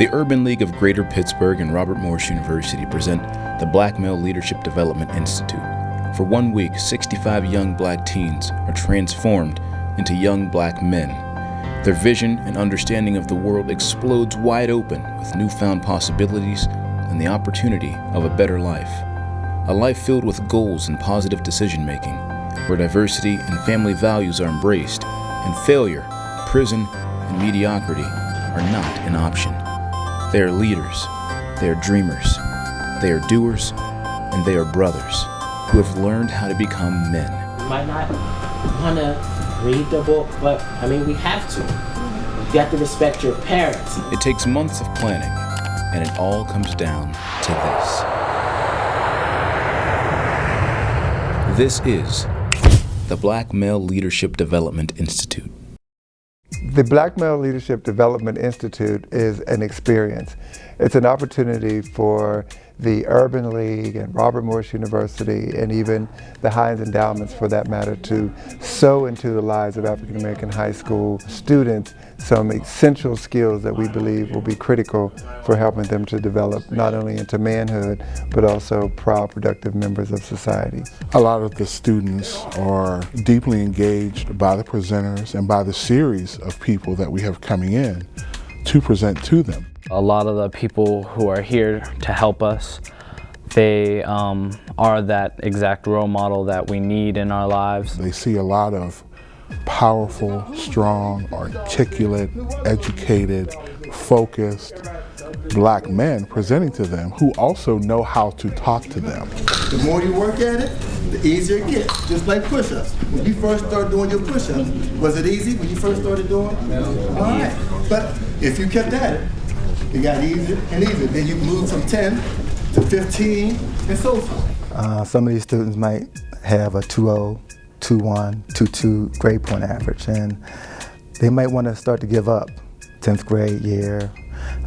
The Urban League of Greater Pittsburgh and Robert Morris University present the Black Male Leadership Development Institute. For 1 week, 65 young black teens are transformed into young black men. Their vision and understanding of the world explodes wide open with newfound possibilities and the opportunity of a better life. A life filled with goals and positive decision-making, where diversity and family values are embraced, and failure, prison, and mediocrity are not an option. They are leaders, they are dreamers, they are doers, and they are brothers who have learned how to become men. You might not want to read the book, but we have to. You have to respect your parents. It takes months of planning, and it all comes down to this. This is the Black Male Leadership Development Institute. The Black Male Leadership Development Institute is an experience. It's an opportunity for the Urban League and Robert Morris University and even the Heinz Endowments, for that matter, to sow into the lives of African American high school students some essential skills that we believe will be critical for helping them to develop not only into manhood, but also proud, productive members of society. A lot of the students are deeply engaged by the presenters and by the series of people that we have coming in to present to them. A lot of the people who are here to help us, they are that exact role model that we need in our lives. They see a lot of powerful, strong, articulate, educated, focused black men presenting to them who also know how to talk to them. The more you work at it, the easier it gets. Just like push-ups. When you first started doing your push-ups, was it easy when you first started doing it? No. All right. But if you kept at it, it got easier and easier. Then you moved from 10 to 15 and so forth. Some of these students might have a 2.0, 2.1, 2.2 grade point average, and they might want to start to give up 10th grade year.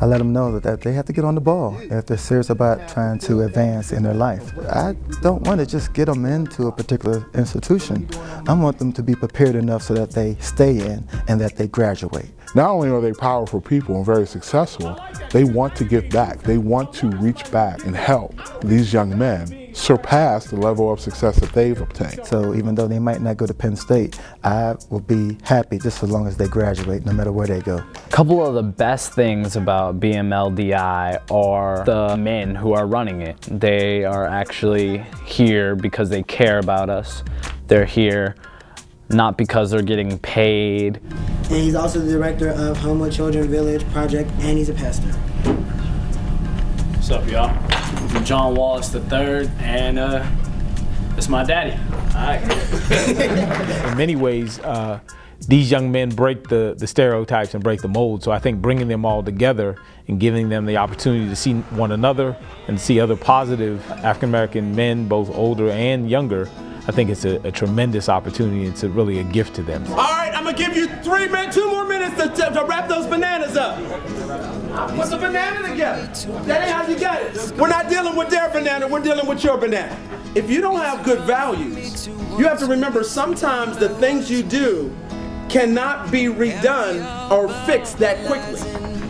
I let them know that they have to get on the ball if they're serious about trying to advance in their life. I don't want to just get them into a particular institution. I want them to be prepared enough so that they stay in and that they graduate. Not only are they powerful people and very successful, they want to give back. They want to reach back and help these young men surpass the level of success that they've obtained. So even though they might not go to Penn State, I will be happy just as long as they graduate, no matter where they go. A couple of the best things about BMLDI are the men who are running it. They are actually here because they care about us. They're here not because they're getting paid. And he's also the director of Homo Children Village Project, and he's a pastor. What's up, y'all? I'm John Wallace III, and it's my daddy. All right. In many ways, these young men break the stereotypes and break the mold. So I think bringing them all together and giving them the opportunity to see one another and see other positive African American men, both older and younger, I think it's a tremendous opportunity. It's really a gift to them. All right, I'm gonna give you 2 more minutes to wrap those bananas up. Put the banana together. That ain't how you got it. We're not dealing with their banana, we're dealing with your banana. If you don't have good values, you have to remember sometimes the things you do cannot be redone or fixed that quickly.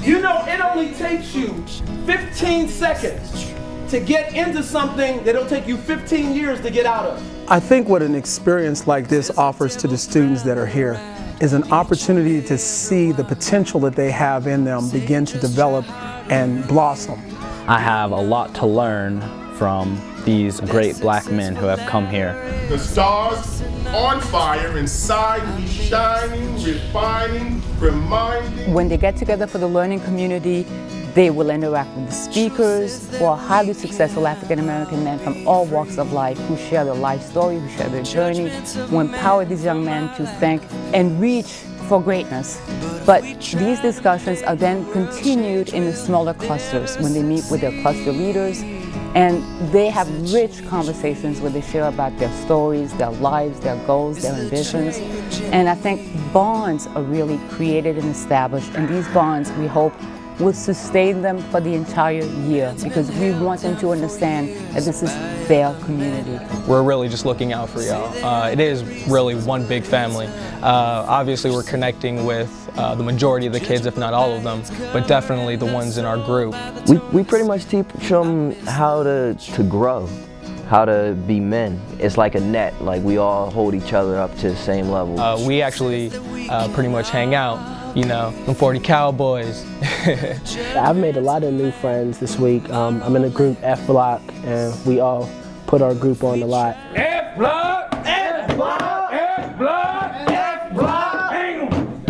You know, it only takes you 15 seconds to get into something that'll take you 15 years to get out of. I think what an experience like this offers to the students that are here is an opportunity to see the potential that they have in them begin to develop and blossom. I have a lot to learn from these great black men who have come here. The stars on fire inside me, shining, refining, reminding. When they get together for the learning community, they will interact with the speakers who are highly successful African American men from all walks of life who share their life story, who share their journey, who empower these young men to think and reach for greatness. But these discussions are then continued in the smaller clusters when they meet with their cluster leaders, and they have rich conversations where they share about their stories, their lives, their goals, their ambitions. And I think bonds are really created and established, and these bonds, we hope, will sustain them for the entire year, because we want them to understand that this is their community. We're really just looking out for y'all. It is really one big family. Obviously we're connecting with the majority of the kids, if not all of them, but definitely the ones in our group. We pretty much teach them how to grow, how to be men. It's like a net, like we all hold each other up to the same level. We actually pretty much hang out, you know, the 40 Cowboys. I've made a lot of new friends this week. I'm in a group F Block, and we all put our group on a lot. F block, F block, F block, F block. Hang 'em.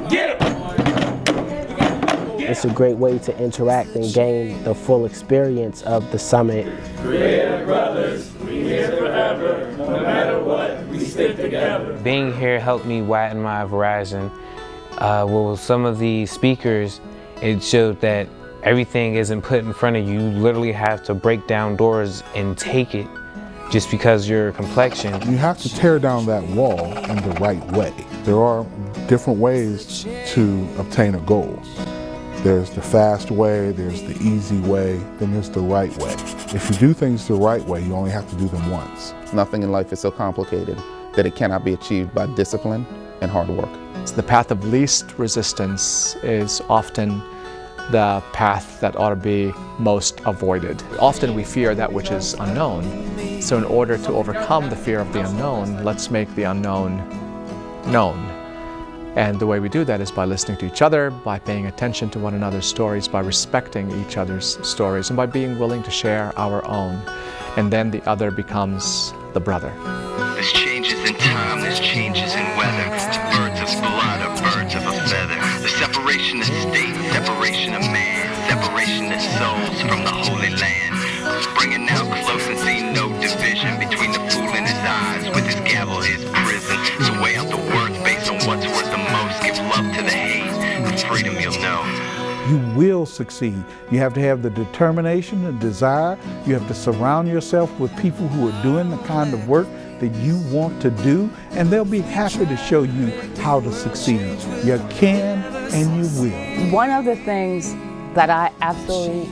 Get 'em. It's a great way to interact and gain the full experience of the summit. Creative brothers, we here forever. No matter what, we stick together. Being here helped me widen my horizon. Well, some of the speakers, it showed that everything isn't put in front of you. You literally have to break down doors and take it just because your complexion. You have to tear down that wall in the right way. There are different ways to obtain a goal. There's the fast way, there's the easy way, then there's the right way. If you do things the right way, you only have to do them once. Nothing in life is so complicated that it cannot be achieved by discipline and hard work. The path of least resistance is often the path that ought to be most avoided. Often we fear that which is unknown. So in order to overcome the fear of the unknown, let's make the unknown known. And the way we do that is by listening to each other, by paying attention to one another's stories, by respecting each other's stories, and by being willing to share our own. And then the other becomes the brother. There's changes in time, there's changes in weather. Birds of blood are birds of a feather. The separation of state, separation of man, separation of souls from the Holy Land. Bringing now close and see no division between the fool in his eyes with his gavel, his prison. So weigh out the worth based on what's worth the most. Give love to the hate, with freedom you'll know. You will succeed. You have to have the determination and desire. You have to surround yourself with people who are doing the kind of work that you want to do, and they'll be happy to show you how to succeed. You can and you will. One of the things that I absolutely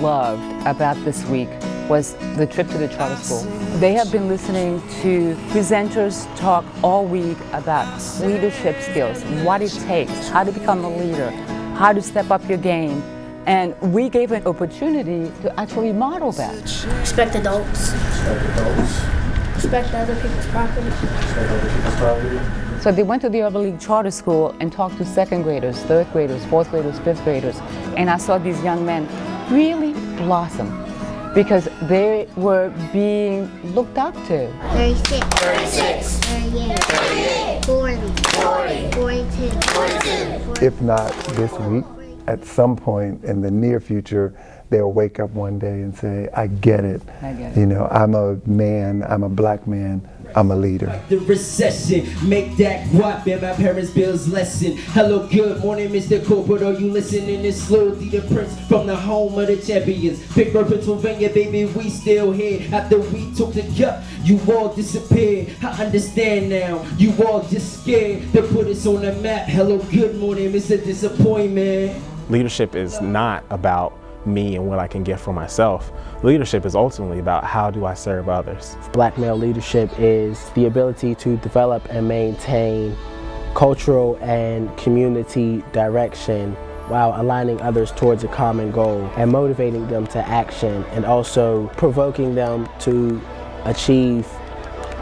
loved about this week was the trip to the charter school. They have been listening to presenters talk all week about leadership skills, what it takes, how to become a leader, how to step up your game. And we gave an opportunity to actually model that. Respect adults. Respect other people's property. So they went to the Urban League Charter School and talked to second graders, third graders, fourth graders, fifth graders. And I saw these young men really blossom because they were being looked up to. 36. 38. 40. 42. If not this week, at some point in the near future, they'll wake up one day and say, I get it. You know, I'm a man, I'm a black man, I'm a leader. The recession, make that guap and my parents' bills lessen. Hello, good morning, Mr. Corporate. Are you listening? It's Slowly the Prince from the home of the champions. Pittsburgh, Pennsylvania, baby, we still here. After we took the cup, you all disappeared. I understand now, you all just scared to put us on the map. Hello, good morning, Mr. Disappointment. Leadership is not about me and what I can get for myself. Leadership is ultimately about how do I serve others. Black male leadership is the ability to develop and maintain cultural and community direction while aligning others towards a common goal and motivating them to action, and also provoking them to achieve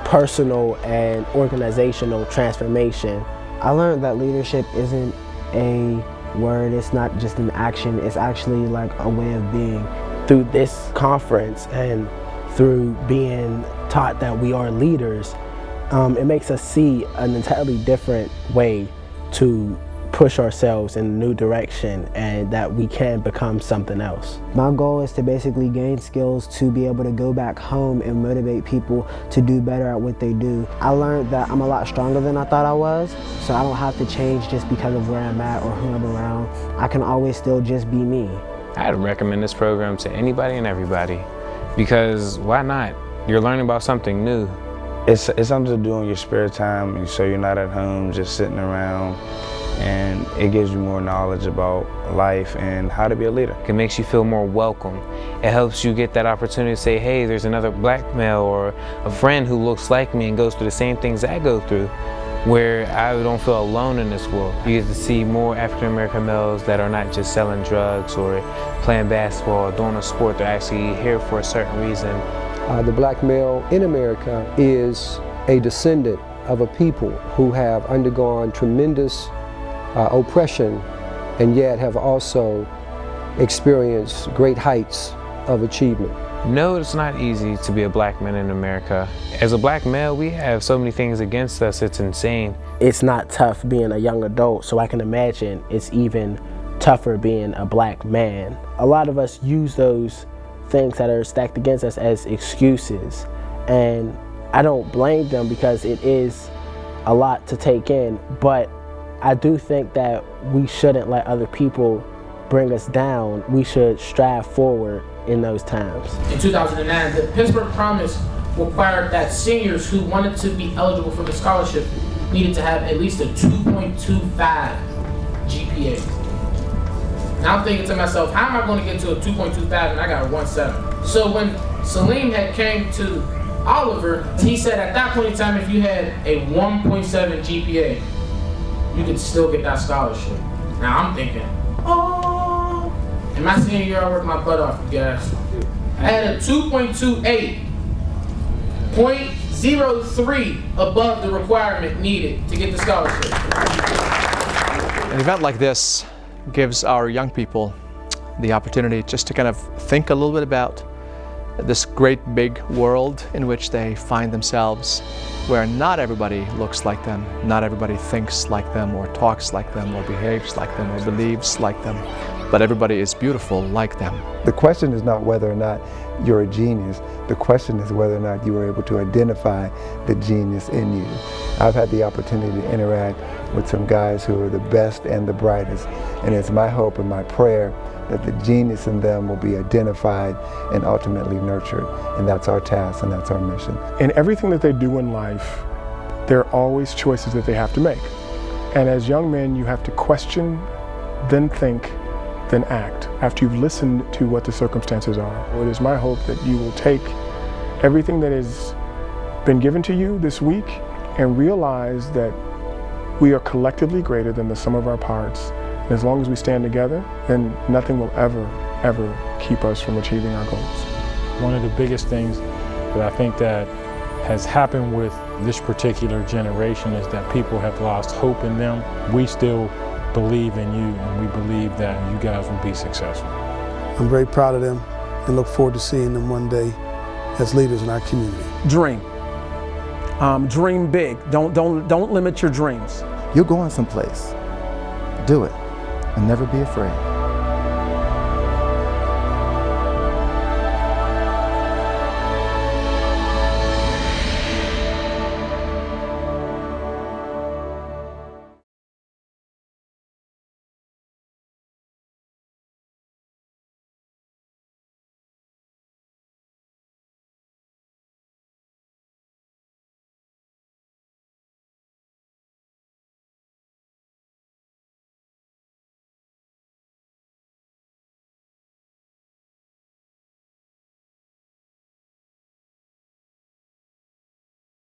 personal and organizational transformation. I learned that leadership isn't a word, it's not just an action, it's actually like a way of being. Through this conference and through being taught that we are leaders, it makes us see an entirely different way to push ourselves in a new direction and that we can become something else. My goal is to basically gain skills to be able to go back home and motivate people to do better at what they do. I learned that I'm a lot stronger than I thought I was, so I don't have to change just because of where I'm at or who I'm around. I can always still just be me. I'd recommend this program to anybody and everybody, because why not? You're learning about something new. It's something to do in your spare time, so you're not at home just sitting around and it gives you more knowledge about life and how to be a leader. It makes you feel more welcome. It helps you get that opportunity to say, hey, there's another black male or a friend who looks like me and goes through the same things I go through, where I don't feel alone in this world. You get to see more African American males that are not just selling drugs or playing basketball or doing a sport. They're actually here for a certain reason. The black male in America is a descendant of a people who have undergone tremendous oppression and yet have also experienced great heights of achievement. No, it's not easy to be a black man in America. As a black male, we have so many things against us, it's insane. It's not tough being a young adult, so I can imagine it's even tougher being a black man. A lot of us use those things that are stacked against us as excuses, and I don't blame them because it is a lot to take in, but I do think that we shouldn't let other people bring us down. We should strive forward in those times. In 2009, the Pittsburgh Promise required that seniors who wanted to be eligible for the scholarship needed to have at least a 2.25 GPA. Now I'm thinking to myself, how am I going to get to a 2.25 and I got a 1.7? So when Salim had came to Oliver, he said at that point in time, if you had a 1.7 GPA, you could still get that scholarship. Now I'm thinking, oh, in my senior year, I worked my butt off, you guys. I had a 2.28, 0.03 above the requirement needed to get the scholarship. An event like this gives our young people the opportunity just to kind of think a little bit about this great big world in which they find themselves, where not everybody looks like them, not everybody thinks like them, or talks like them, or behaves like them, or believes like them, but everybody is beautiful like them. The question is not whether or not you're a genius. The question is whether or not you were able to identify the genius in you. I've had the opportunity to interact with some guys who are the best and the brightest, and it's my hope and my prayer that the genius in them will be identified and ultimately nurtured. And that's our task and that's our mission. In everything that they do in life, there are always choices that they have to make. And as young men, you have to question, then think, then act, after you've listened to what the circumstances are. It is my hope that you will take everything that has been given to you this week and realize that we are collectively greater than the sum of our parts. And as long as we stand together, then nothing will ever keep us from achieving our goals. One of the biggest things that I think that has happened with this particular generation is that people have lost hope in them. We still believe in you, and we believe that you guys will be successful. I'm very proud of them and look forward to seeing them one day as leaders in our community. Dream. Dream big. Don't limit your dreams. You're going someplace. Do it, and never be afraid.